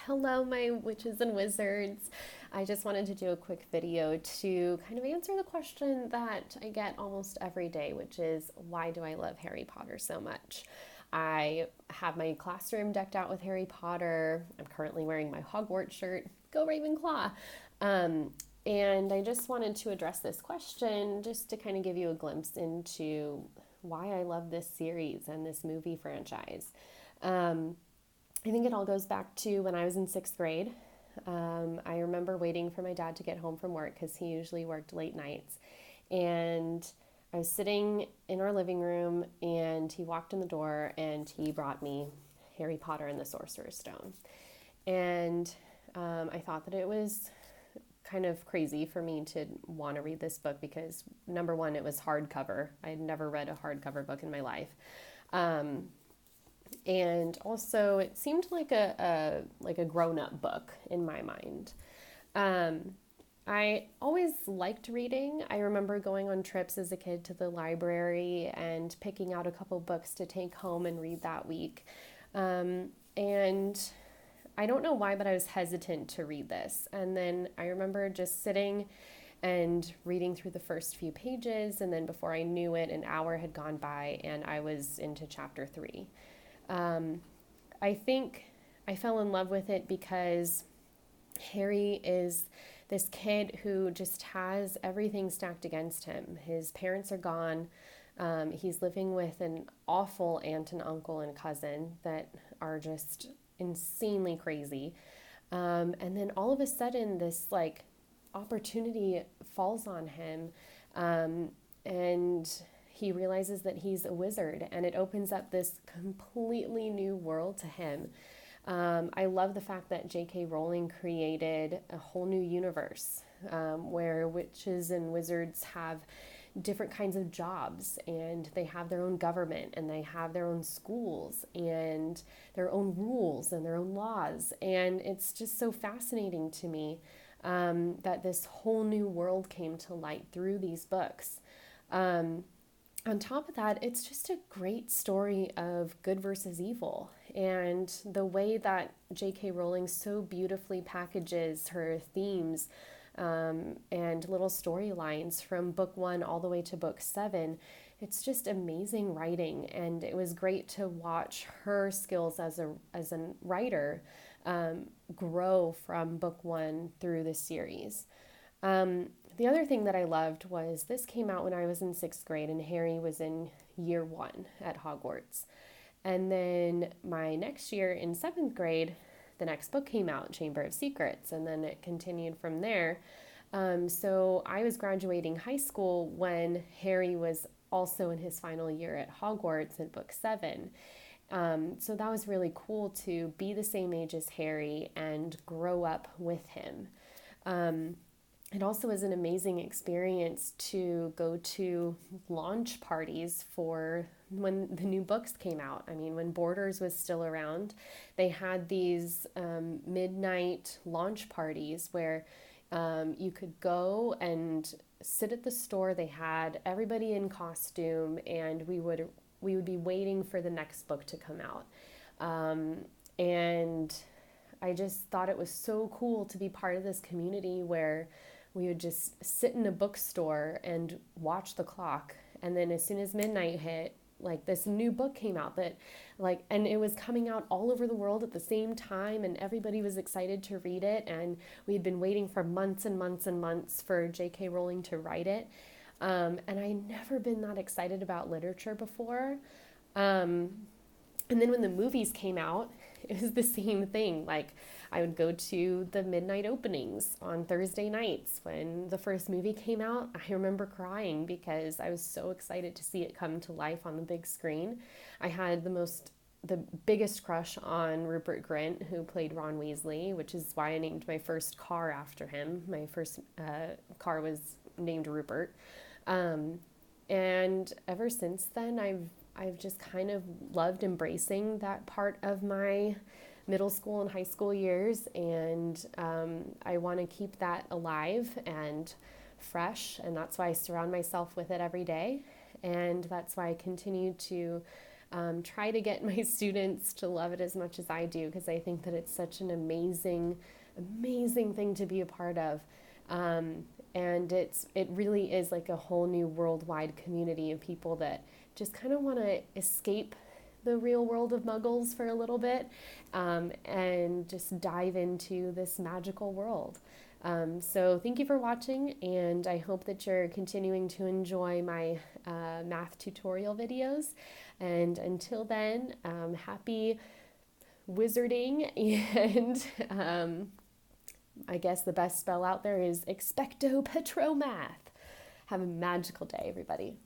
Hello, my witches and wizards. I just wanted to do a quick video to kind of answer the question that I get almost every day, which is why do I love Harry Potter so much? I have my classroom decked out with Harry Potter. I'm currently wearing my Hogwarts shirt. Go Ravenclaw. Um, and I just wanted to address this question just to kind of give you a glimpse into why I love this series and this movie franchise. Um, I think it all goes back to when I was in sixth grade. I remember waiting for my dad to get home from work because he usually worked late nights. And I was sitting in our living room, and he walked in the door and he brought me Harry Potter and the Sorcerer's Stone. And I thought that it was kind of crazy for me to want to read this book because, number one, it was hardcover. I had never read a hardcover book in my life. Um, and also it seemed like a grown-up book in my mind. Um, I always liked reading. I remember going on trips as a kid to the library and picking out a couple books to take home and read that week. And I don't know why, but I was hesitant to read this. And then I remember just sitting and reading through the first few pages, and then before I knew it, an hour had gone by and I was into chapter three. Um, I think I fell in love with it because Harry is this kid who just has everything stacked against him. His parents are gone. He's living with an awful aunt and uncle and cousin that are just insanely crazy. And then all of a sudden, this like opportunity falls on him, um, and he realizes that he's a wizard, and it opens up this completely new world to him. I love the fact that J.K. Rowling created a whole new universe where witches and wizards have different kinds of jobs, and they have their own government, and they have their own schools and their own rules and their own laws. And it's just so fascinating to me that this whole new world came to light through these books. Um, on top of that, it's just a great story of good versus evil. And the way that J.K. Rowling so beautifully packages her themes and little storylines from book one all the way to book seven, it's just amazing writing. And it was great to watch her skills as a writer grow from book one through the series. The other thing that I loved was this came out when I was in sixth grade and Harry was in year one at Hogwarts. And then my next year in seventh grade, the next book came out, Chamber of Secrets, and then it continued from there. So I was graduating high school when Harry was also in his final year at Hogwarts in book seven. So that was really cool to be the same age as Harry and grow up with him. Um, it also was an amazing experience to go to launch parties for when the new books came out. I mean, when Borders was still around, they had these midnight launch parties where you could go and sit at the store. They had everybody in costume, and we would be waiting for the next book to come out. And I just thought it was so cool to be part of this community where we would just sit in a bookstore and watch the clock. And then as soon as midnight hit, like this new book came out that like, and it was coming out all over the world at the same time, and everybody was excited to read it. And we had been waiting for months and months and months for J.K. Rowling to write it. And I never been that excited about literature before. Um, and then when the movies came out, it was the same thing. Like, I would go to the midnight openings on Thursday nights. When the first movie came out, I remember crying because I was so excited to see it come to life on the big screen. I had the biggest crush on Rupert Grint, who played Ron Weasley, which is why I named my first car after him. My first car was named Rupert. Um, and ever since then, I've just kind of loved embracing that part of my middle school and high school years, and I want to keep that alive and fresh, and that's why I surround myself with it every day, and that's why I continue to try to get my students to love it as much as I do, because I think that it's such an amazing, amazing thing to be a part of. And it really is like a whole new worldwide community of people that just kind of want to escape the real world of muggles for a little bit, and just dive into this magical world. So thank you for watching, and I hope that you're continuing to enjoy my math tutorial videos. And until then, happy wizarding, and I guess the best spell out there is Expecto Patronum. Have a magical day, everybody.